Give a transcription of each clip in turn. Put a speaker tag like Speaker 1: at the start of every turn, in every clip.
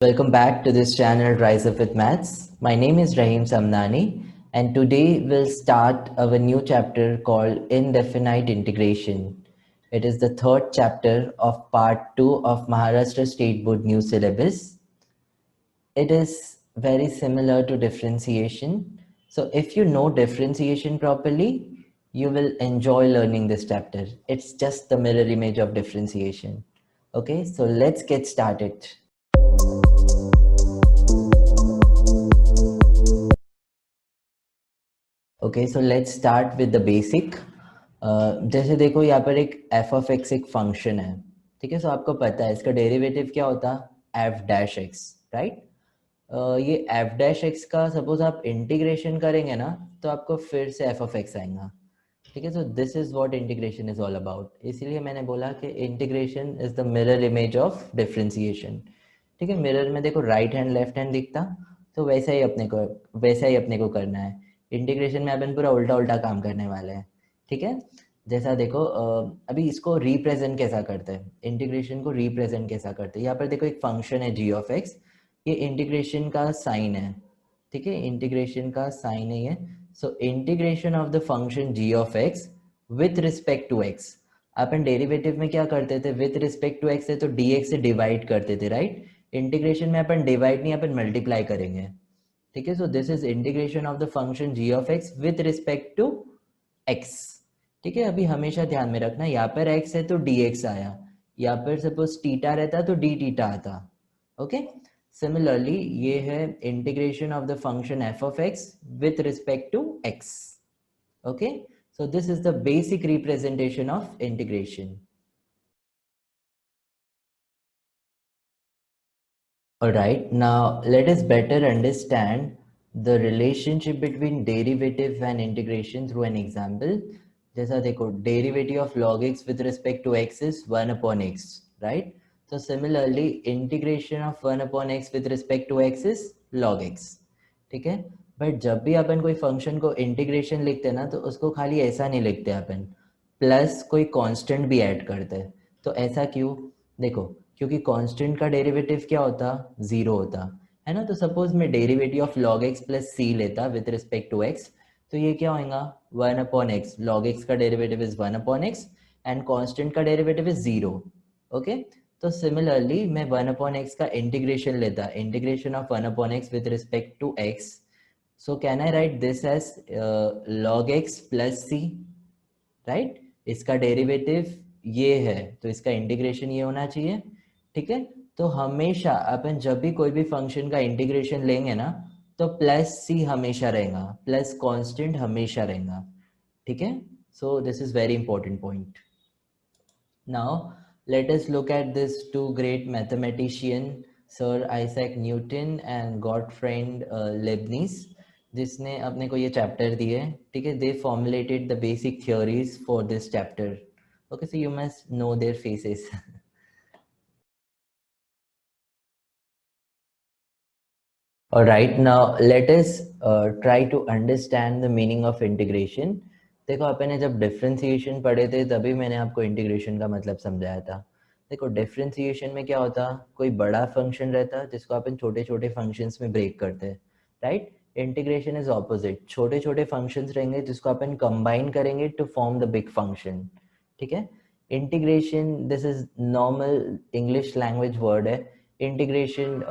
Speaker 1: Welcome back to this channel Rise Up with Maths. My name is Rahim Samnani and today we'll start our new chapter called Indefinite Integration. It is the third chapter of part 2 of Maharashtra State Board new syllabus. It is very similar to differentiation. So if you know differentiation properly, you will enjoy learning this chapter. It's just the mirror image of differentiation. Okay, so let's get started. Okay so let's start with the basic. जैसे देखो यहाँ पर एक F of x एक function है, ठीक है। सो आपको पता है इसका डेरिवेटिव क्या होता है, एफ डैश एक्स, राइट। ये एफ डैश एक्स का सपोज आप इंटीग्रेशन करेंगे ना तो आपको फिर से एफ ऑफ एक्स आएगा, ठीक है। So this is what integration is all about. इसीलिए मैंने बोला कि integration is the mirror image of differentiation, ठीक है। मिरर में देखो राइट हैंड लेफ्ट हैंड दिखता, तो वैसा ही अपने को करना है। इंटीग्रेशन में अपन पूरा उल्टा उल्टा काम करने वाले हैं, ठीक है। जैसा देखो अभी इसको रिप्रेजेंट कैसा करते हैं, इंटीग्रेशन को रिप्रेजेंट कैसा करते हैं। यहाँ पर देखो एक फंक्शन है जी ऑफ एक्स, ये इंटीग्रेशन का साइन है, ठीक है। इंटीग्रेशन का साइन है ये। So integration of the function g of x with respect to x. अपन डेरिवेटिव में क्या करते थे, विथ रिस्पेक्ट टू एक्स है तो dx से डिवाइड करते थे, राइट। इंटीग्रेशन में अपन डिवाइड नहीं, अपन मल्टीप्लाई करेंगे, ठीक है। So this is integration of the function g of x with respect to x, ठीक है। अभी हमेशा ध्यान में रखना, यहाँ पर x है तो dx आया, यहाँ पर सपोज थीटा रहता तो d थीटा आता, ओके। सिमिलरली ये है integration of the function f of x with respect to x, okay। So this is the basic representation of integration. Alright, now let us better understand the relationship between derivative and integration through an example. जैसा देखो derivative of log x with respect to x is 1 upon x, right? So similarly integration of 1 upon x with respect to x is log x, ठीक है। But जब भी अपन कोई function को integration लिखते हैं ना तो उसको खाली ऐसा नहीं लिखते अपन, प्लस कोई कांस्टेंट भी ऐड करते हैं। तो ऐसा क्यों, देखो क्योंकि कांस्टेंट का डेरिवेटिव क्या होता, जीरो होता है ना। तो सपोज मैं derivative of log x plus c लेता विद रिस्पेक्ट टू एक्स, तो ये क्या होगा, 1 अपॉन एक्स। लॉग एक्स का derivative is 1 upon x and constant का डेरिवेटिव इज जीरो, ओके। तो सिमिलरली मैं 1 अपॉन एक्स का इंटीग्रेशन लेता, integration of 1 upon x with respect to x. So can I write this as log x plus C, right. इसका derivative ये है तो इसका इंटीग्रेशन ये होना चाहिए, ठीक है। तो हमेशा अपन जब भी कोई भी फंक्शन का इंटीग्रेशन लेंगे ना तो प्लस सी हमेशा रहेगा, प्लस कांस्टेंट हमेशा रहेगा, ठीक है। So this is very important point. Now let us look at this two great mathematician, Sir Isaac Newton and Gottfried Leibniz, जिसने अपने को ये चैप्टर दिए, ठीक है। They formulated the basic theories for this chapter, okay. So you must know their faces. Alright, now let us try to understand the meaning of integration. देखो अपन ने जब डिफरेंशिएशन पढ़े थे तभी मैंने आपको इंटीग्रेशन का मतलब समझाया था। देखो डिफरेंशिएशन में क्या होता, कोई बड़ा फंक्शन रहता जिसको अपन छोटे छोटे फंक्शंस में ब्रेक करते हैं, राइट। इंटीग्रेशन इज ऑपोजिट, छोटे छोटे फंक्शंस रहेंगे जिसको अपन कंबाइन करेंगे to form the big function, ठीक है। Integration this is normal English language word है। इंटीग्रेशन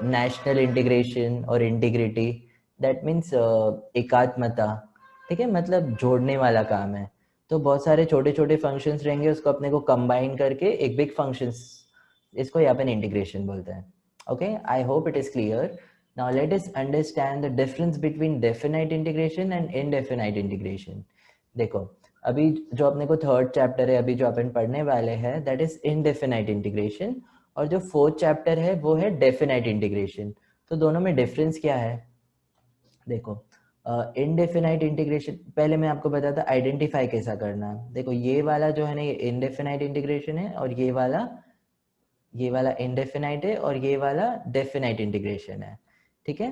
Speaker 1: नेशनल इंटीग्रेशन और इंटीग्रिटी, दैट मीन्स एकात्मता, ठीक है, मतलब जोड़ने वाला काम है। तो बहुत सारे छोटे छोटे फंक्शंस रहेंगे, उसको अपने को कंबाइन करके एक बिग फंक्शंस, इसको यहाँ पे इंटीग्रेशन बोलते हैं, okay. I hope it is clear. Now let us understand the difference between definite integration and indefinite integration. देखो अभी जो अपने को थर्ड चैप्टर है, अभी जो अपन पढ़ने वाले हैं, दैट इज इनडेफिनाइट इंटीग्रेशन, और जो फोर्थ चैप्टर है वो है डेफिनाइट इंटीग्रेशन। तो दोनों में डिफरेंस क्या है, देखो इनडेफिनाइट इंटीग्रेशन पहले मैं आपको बताता आइडेंटिफाई कैसा करना। देखो ये वाला जो है ना, ये इनडेफिनाइट इंटीग्रेशन है, और ये वाला इनडेफिनाइट है, और ये वाला डेफिनाइट इंटीग्रेशन है, ठीक है।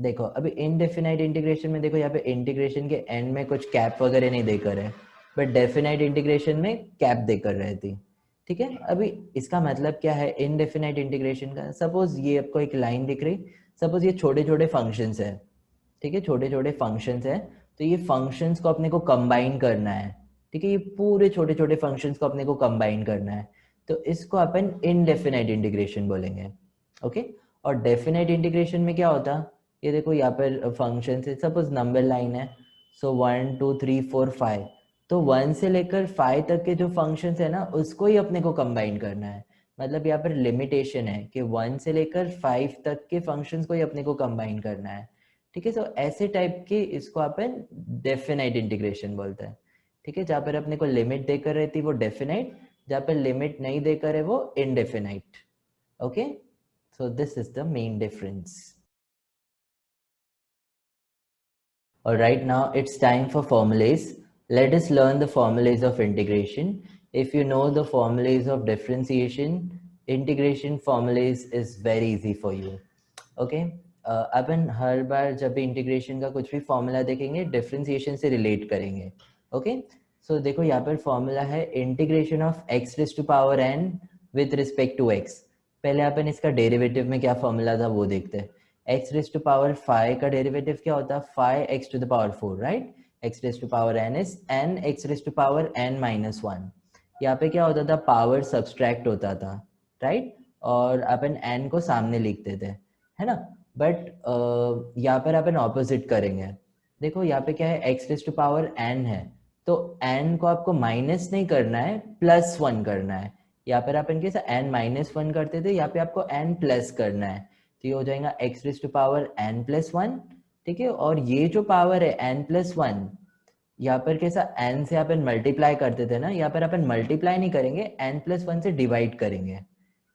Speaker 1: देखो अभी इनडेफिनाइट इंटीग्रेशन में देखो यहाँ पे इंटीग्रेशन के एंड में कुछ कैप वगैरह नहीं देकर है, बट डेफिनाइट इंटीग्रेशन में कैप देकर रहती, ठीक है। अभी इसका मतलब क्या है इनडेफिनाइट इंटीग्रेशन का? सपोज ये आपको एक लाइन दिख रही, सपोज ये छोटे छोटे फंक्शंस है, ठीक है, छोटे छोटे फंक्शंस है, तो ये फंक्शंस को अपने को कंबाइन करना है, ठीक है, ये पूरे छोटे छोटे फंक्शंस को अपने को कंबाइन करना है, तो इसको अपन इनडेफिनाइट इंटीग्रेशन बोलेंगे, ओके। और डेफिनाइट इंटीग्रेशन में क्या होता, ये देखो यहाँ पर फंक्शन है, सपोज नंबर लाइन है, सो 1 2 3 4 5, तो 1 से लेकर 5 तक के जो फंक्शंस है ना उसको ही अपने को कंबाइन करना है। मतलब यहाँ पर लिमिटेशन है कि 1 से लेकर 5 तक के फंक्शंस को ही अपने को कंबाइन करना है, ठीक है। तो ऐसे टाइप के इसको अपन डेफिनाइट इंटीग्रेशन बोलते हैं, ठीक है। जहाँ पर अपने को लिमिट देकर रहती है वो डेफिनाइट, जहाँ पर लिमिट नहीं देकर है वो indefinite, okay. So this is the main difference. Alright, now it's time for formulas. Let us learn the formulas of integration. If you know the formulas of differentiation, integration formulas is very easy for you. Okay? अपन हर बार जब भी integration का कुछ भी formula देखेंगे differentiation से relate करेंगे, okay. सो देखो यहाँ पर फॉर्मूला है integration of x raise to power n with respect to x। पहले अपन इसका डेरिवेटिव में क्या फॉर्मूला था वो देखते हैं। x रेज़ टू पावर 5 का डेरिवेटिव क्या होता है, 5x to the power 4, right. x raise to power n is n x raise to power n minus 1। यहाँ पे क्या होता था, पावर सब्सट्रैक्ट होता था, राइट, और अपन n को सामने लिखते थे, है ना। बट यहाँ पर अपन ऑपोजिट करेंगे। देखो यहाँ पे क्या है, x raise to power n है, तो n को आपको माइनस नहीं करना है, +1 करना है। यहाँ पर अपन कैसे n -1 करते थे, यहाँ पे आपको n प्लस करना है, तो ये हो जाएगा x raise to power n + 1, ठीक है। और ये जो पावर है n + 1, यहाँ पर कैसा n से अपन मल्टीप्लाई करते थे ना, यहाँ पर अपन मल्टीप्लाई नहीं करेंगे, n + 1 से डिवाइड करेंगे,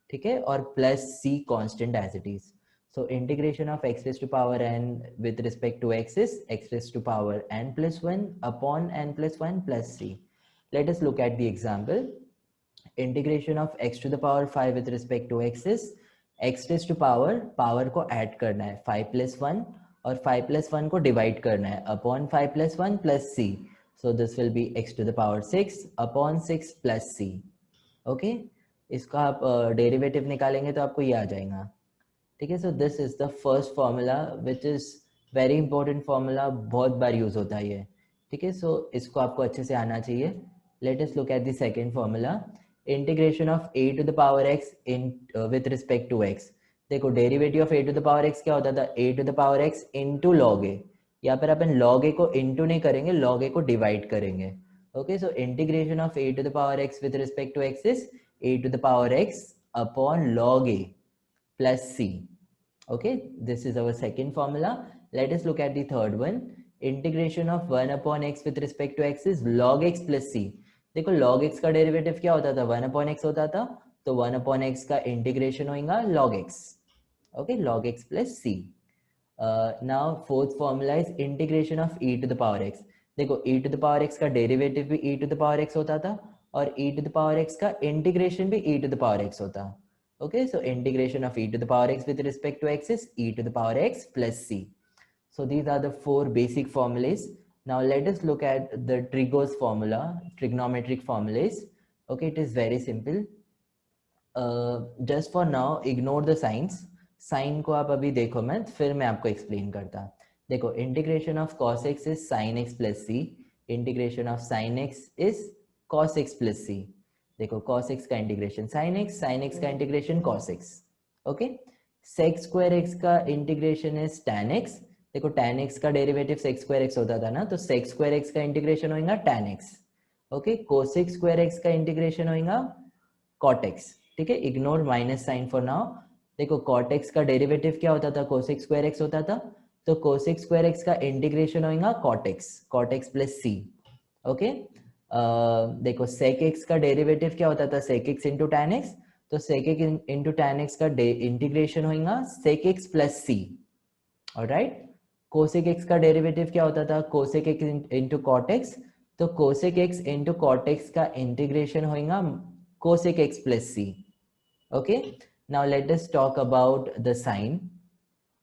Speaker 1: ठीक है। और plus c constant as it is. So integration of x raised to power n with respect to x is x raised to power n plus 1 upon n plus 1 plus c. Let us look at the example. Integration of x to the power 5 with respect to x is x raised to power को add करना है 5 plus 1 और 5 plus 1 को divide करना है upon 5 plus 1 plus c. So this will be x to the power 6 upon 6 plus c. Okay? इसका आप derivative निकालेंगे तो आपको ये आ जाएगा, ठीक है। So this is the first formula which is very important formula, बहुत बार यूज होता है ये, ठीक है। सो इसको आपको अच्छे से आना चाहिए। Let us look at the second formula, integration of a to the power x in with respect to x। देखो derivative of a to the power x क्या होता था, a to the power x into log a। यहाँ पर अपन log a को into नहीं करेंगे, log a को डिवाइड करेंगे, okay. So integration of a to the power x with respect to x is a to the power x upon log a plus c. Okay, this is our second formula. Let us look at the third one. Integration of 1 upon x with respect to x is log x plus c. देखो log x का derivative क्या होता था, 1 upon x होता था, तो 1 upon x का integration होगा log x, okay, log x plus c. Now fourth formula is integration of e to the power x. देखो e to the power x का डेरिवेटिव भी e to the power x होता था और e to the power x का integration भी e to the power x होता। Okay, so integration of e to the power x with respect to x is e to the power x plus c. So these are the four basic formulas. Now let us look at the Trigo's formula, trigonometric formulas. Okay, it is very simple. Just for now, ignore the signs. Sign को आप अभी देखो मत, फिर मैं आपको explain करता। देखो integration of cos x is sin x plus c. Integration of sin x is cos x plus c. देखो cos x का इंटीग्रेशन sin x का integration cos x, okay. sec square x का integration है tan x। देखो tan x का derivative sec square x होता था ना, तो sec स्क्वायर x का इंटीग्रेशन होगा tan x, okay. cosec square x का इंटीग्रेशन होगा cot x, ठीक है। Ignore minus sign for now. देखो cot x का डेरिवेटिव क्या होता था, cosec स्क्वायर x होता था, तो cosec स्क्वायर x का इंटीग्रेशन होगा cot x plus c, okay. देखो sec x का डेरिवेटिव क्या होता था, sec x into tan x, तो sec x into tan x का इंटीग्रेशन होगा sec x plus c, alright. cosec x का डेरिवेटिव क्या होता था, cosec x into cot x, तो cosec x into cot x का इंटीग्रेशन होगा cosec x plus c, okay. Now let us talk about the sign.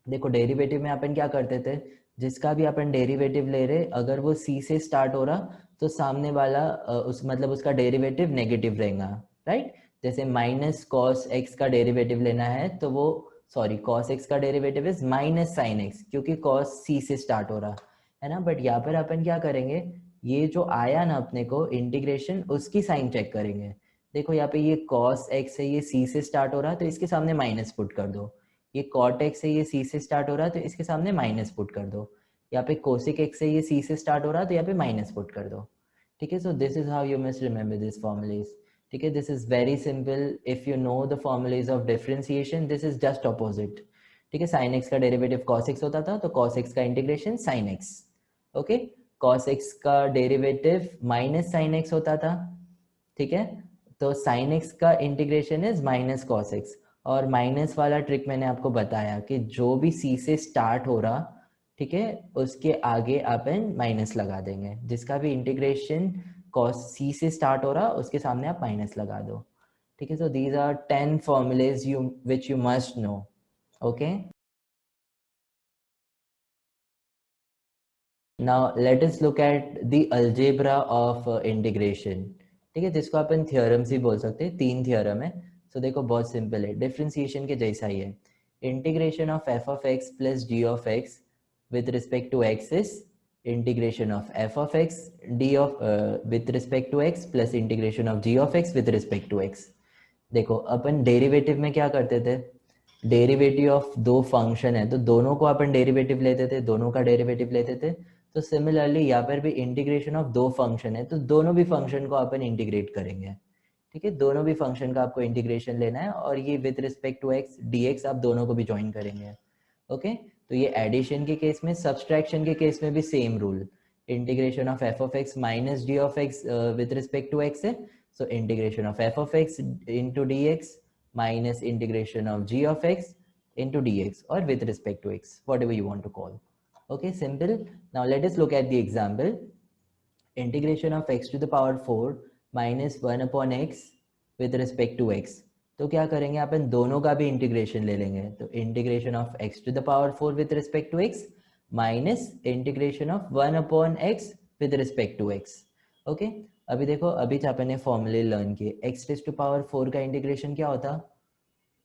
Speaker 1: देखो derivative में अपन क्या करते थे, जिसका भी अपन डेरिवेटिव ले रहे, अगर वो c से स्टार्ट हो रहा तो सामने वाला उस मतलब उसका डेरिवेटिव नेगेटिव रहेगा, राइट। जैसे माइनस कॉस एक्स का डेरिवेटिव लेना है तो वो सॉरी कॉस एक्स का derivative is minus sine x, क्योंकि कॉस सी से स्टार्ट हो रहा है ना। बट यहाँ पर अपन क्या करेंगे, ये जो आया ना अपने को इंटीग्रेशन, उसकी साइन चेक करेंगे। देखो यहाँ पे ये कॉस एक्स है, ये सी से स्टार्ट हो रहा है तो इसके सामने माइनस पुट कर दो। ये कॉट एक्स है, ये सी से स्टार्ट हो रहा है तो इसके सामने माइनस पुट कर दो। यहाँ पे कोसिक एक्स है, ये सी से स्टार्ट हो रहा है तो यहाँ पे माइनस पुट कर दो। ठीक है, so this is how you must remember this formulas. ठीक है, this is very simple. If you know the formulas of differentiation, this is just opposite. ठीक है, साइन एक्स का डेरिवेटिव कॉस एक्स होता था तो कॉस एक्स का integration sine x. Okay, cos x का डेरिवेटिव माइनस साइन एक्स होता था। ठीक है, तो साइन एक्स का integration is minus cos x. और माइनस वाला ट्रिक मैंने आपको बताया कि जो भी सी से स्टार्ट हो रहा, ठीक है, उसके आगे अपन माइनस लगा देंगे। जिसका भी इंटीग्रेशन कॉस सी से स्टार्ट हो रहा उसके सामने आप माइनस लगा दो। ठीक है, so these are 10 formulas you which you must know. Okay, now let us look at the algebra of integration. ठीक है, जिसको अपन थियोरम्स ही बोल सकते हैं, 3 थियोरम है। सो देखो बहुत सिंपल है, डिफरेंशिएशन के जैसा ही है। Integration of f of x plus g of x with respect to x is integration of f of x d of with respect to x plus integration of g of x with respect to x. देखो अपन derivative में क्या करते थे, derivative of दो function है तो दोनों को अपन डेरिवेटिव लेते थे, दोनों का डेरिवेटिव लेते थे। तो सिमिलरली यहाँ पर भी इंटीग्रेशन ऑफ दो फंक्शन है तो दोनों भी फंक्शन को अपन इंटीग्रेट करेंगे। ठीक है, दोनों भी फंक्शन का आपको इंटीग्रेशन लेना है और ये with respect to x dx आप दोनों को भी ज्वाइन करेंगे। ओके, तो ये एडिशन के केस में, सब्सट्रैक्शन के केस में भी same rule. Integration of f of x minus d of x with respect to x है, so integration of f of x into dx minus integration of g of x into dx, or with respect to x, whatever you want to call. Okay, simple. Now let us look at the example. Integration of x to the power 4 minus 1 upon x with respect to x. तो क्या करेंगे, अपन दोनों का भी integration ले लेंगे। तो integration of x to the power 4 with respect to x minus integration of 1 upon x with respect to x। Okay, अभी देखो, अभी अपन ने फॉर्मूले लर्न किए। x रेज टू पावर 4 का इंटीग्रेशन क्या होता,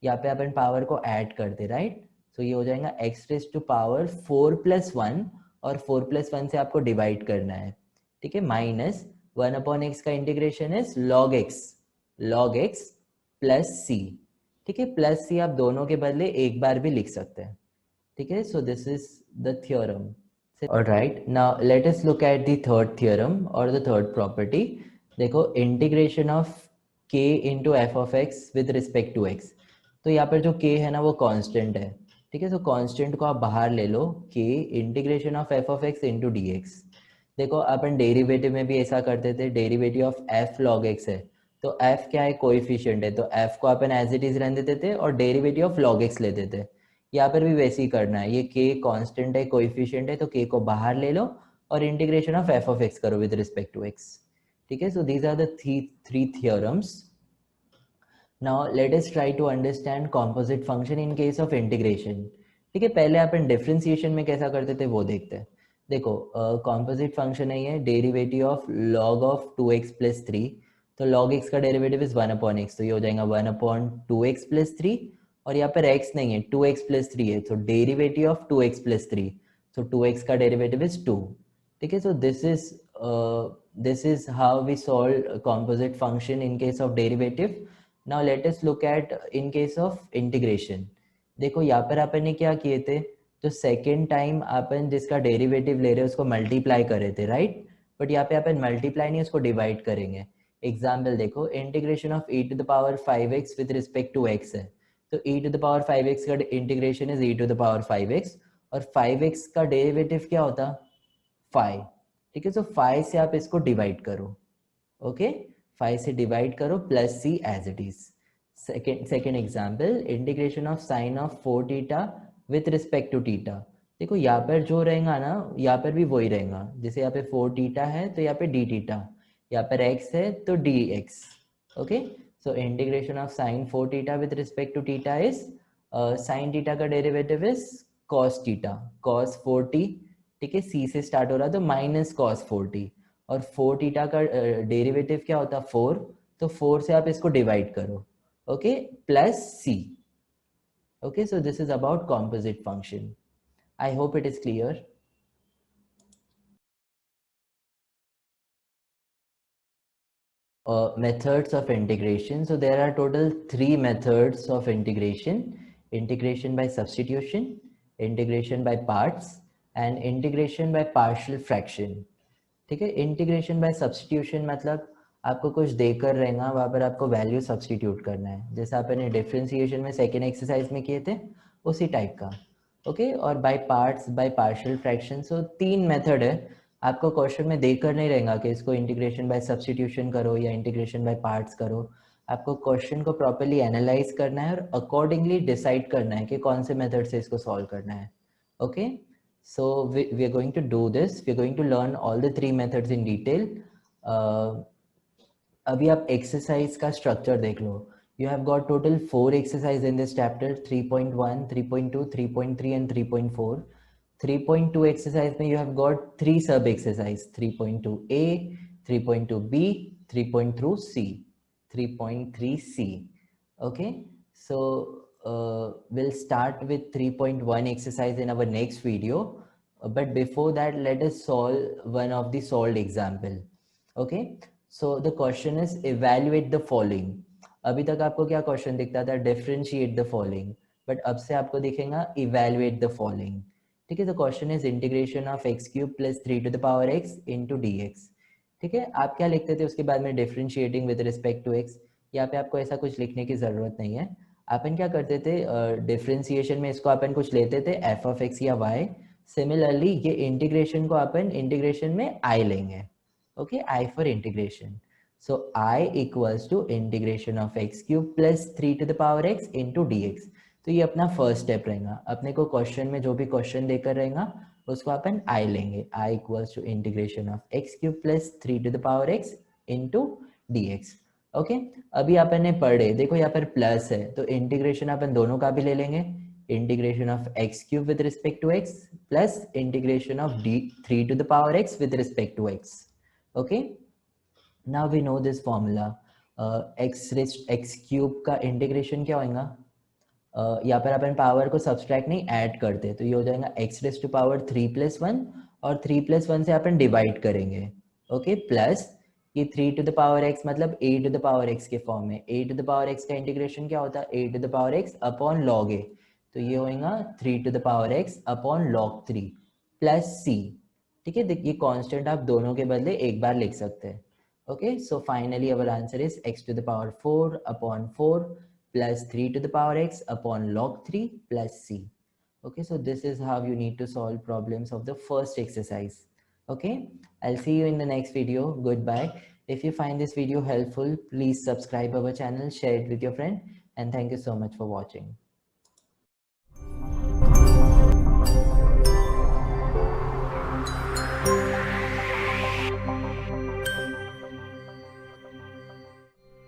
Speaker 1: यहाँ पे अपन पावर को ऐड करते, राइट। तो ये हो जाएगा x raise to power 4 plus 1, और 4 प्लस 1 से आपको डिवाइड करना है। ठीक है, माइनस 1 अपॉन एक्स का integration is log x plus c. ठीक है, प्लस सी आप दोनों के बदले एक बार भी लिख सकते हैं। ठीक है, so this is the theorem. All right, now let us look at the third theorem or the third property. देखो, integration of k into f of x with respect to x. तो यहाँ पर जो k है ना वो constant है। ठीक है, तो constant को आप बाहर ले लो, k integration of f of x into dx। देखो अपन डेरिवेटिव में भी ऐसा करते थे, derivative of f log x है तो f क्या है, कोएफिशिएंट है, तो f को अपन एज इट इज रहने देते थे और डेरिवेटिव ऑफ log x लेते थे। यहाँ पर भी वैसे ही करना है, ये k कांस्टेंट है, कोएफिशिएंट है, तो k को बाहर ले लो और integration of f of x करो विद रिस्पेक्ट टू x। ठीक है, so these are the three theorems. Now let us try to understand composite function in case of integration. ठीक है, पहले अपन डिफरेंशिएशन में कैसा करते थे वो देखते हैं। देखो, कॉम्पोजिट फंक्शन है ये, derivative of log of 2x plus 3। तो log x का डेरिवेटिव इज 1 अपॉन x, तो ये हो जाएगा 1 अपॉन 2x प्लस 3। और यहाँ पर x नहीं है, 2x प्लस 3 है, तो डेरिवेटिव ऑफ 2x प्लस 3, तो 2x का डेरिवेटिव इज 2। ठीक है, so this is how we solve composite function in case of derivative. Now let us look at in case of integration. देखो यहाँ पर अपन ने क्या किए थे, तो सेकेंड टाइम अपन जिसका डेरिवेटिव ले रहे हैं उसको मल्टीप्लाई करे थे, राइट। बट यहाँ पे अपन मल्टीप्लाई नहीं, उसको डिवाइड करेंगे। एग्जाम्पल देखो, integration of e to the power 5x with respect to x है, तो e to the power 5x का integration is e to the power 5x, और 5x का डेरिवेटिव क्या होता, 5। ठीक है, तो 5 से आप इसको डिवाइड करो। ओके, 5 से डिवाइड करो plus c as it is. Second example, integration of sine of 4 theta with respect to theta. देखो यहाँ पर जो रहेगा ना, यहाँ पर भी वही रहेगा, जैसे यहाँ पे 4 थीटा है तो यहाँ पे d थीटा, यहाँ पर x है तो dx। Okay, so integration of sine 4 theta with respect to theta is, sine theta का derivative is cos theta, cos 4t। ठीक है, c से स्टार्ट हो रहा तो माइनस cos 4t, और 4 थीटा का डेरिवेटिव क्या होता, 4, तो 4 से आप इसको डिवाइड करो, okay, plus c. Okay, so this is about composite function. I hope it is clear. Methods of integration. So there are total 3 methods of integration. Integration by substitution, integration by parts, and integration by partial fraction. ठीक है, integration by substitution मतलब आपको कुछ देकर रहेगा, वहाँ पर आपको वैल्यू सब्सटीट्यूट करना है, जैसा आपने डिफरेंशिएशन में सेकेंड एक्सरसाइज में किए थे उसी टाइप का. ओके, और by parts, by partial fraction. So 3 method है. आपको क्वेश्चन में देकर नहीं रहेगा कि इसको इंटीग्रेशन बाय सब्सटीट्यूशन करो या इंटीग्रेशन बाय पार्ट्स करो. आपको क्वेश्चन को प्रॉपर्ली एनालाइज करना है और अकॉर्डिंगली डिसाइड करना है कि कौन से मेथड से इसको सॉल्व करना है. Okay, so we are going to do this. We are going to learn all the 3 methods in detail. अभी आप एक्सरसाइज का स्ट्रक्चर देख लो. You have got total 4 exercise in this chapter, 3.1, 3.2, 3.3 and 3.4. 3.2 exercise में you have got 3 sub exercise, 3.2a, 3.2b, 3.3c, 3.3c. Okay, so we'll start with 3.1 exercise in our next video, but before that let us solve one of the solved example. Okay, so the question is evaluate the following. अभी तक आपको क्या question दिखता था, differentiate the following, but अब से आपको दिखेगा इवेल्युएट द फॉलोइंग. ठीक है, तो question is integration of x cube plus 3 to the power x into d x. ठीक है, आप क्या लिखते थे उसके बाद में, differentiating with respect to x. यहाँ पे आपको ऐसा कुछ लिखने की जरूरत नहीं है. अपन क्या करते थे, डिफरेंशिएशन में इसको अपन कुछ लेते थे एफ ऑफ एक्स या वाई. सिमिलरली ये इंटीग्रेशन को अपन इंटीग्रेशन में आई लेंगे. Okay, I for integration. So I equals to integration of x cube plus 3 to the power x into dx. तो ये अपना फर्स्ट स्टेप रहेगा. अपने को क्वेश्चन में जो भी क्वेश्चन देकर रहेगा उसको अपन I लेंगे. I equals to integration of x cube plus 3 to the power x into dx. Okay, अभी अपन ने पढ़े, देखो यहाँ पर प्लस है तो इंटीग्रेशन अपन दोनों का भी ले लेंगे. Integration of x cube with respect to x प्लस इंटीग्रेशन ऑफ 3 to the power x with respect to x. Okay, now we know this formula. x cube का इंटीग्रेशन क्या होगा, यहाँ पर अपन पावर को सब्सट्रैक्ट नहीं ऐड करते, तो ये हो जाएगा x raise to power 3 plus 1 और 3 प्लस 1 से अपन डिवाइड करेंगे. ओके, प्लस ये 3 टू द पावर x मतलब a to the power x के फॉर्म में. a to the power x का इंटीग्रेशन क्या होता है, a to the power x upon log a. तो ये होगा 3 to the power x upon log 3 plus c. ठीक है, ये कांस्टेंट आप दोनों के बदले एक बार लिख सकते हैं. Okay, so finally our answer is x to the power 4 upon 4 plus 3 to the power x upon log 3 plus c. Okay, so this is how you need to solve problems of the first exercise. Okay, I'll see you in the next video. Goodbye. If you find this video helpful, please subscribe our channel, share it with your friend, and thank you so much for watching.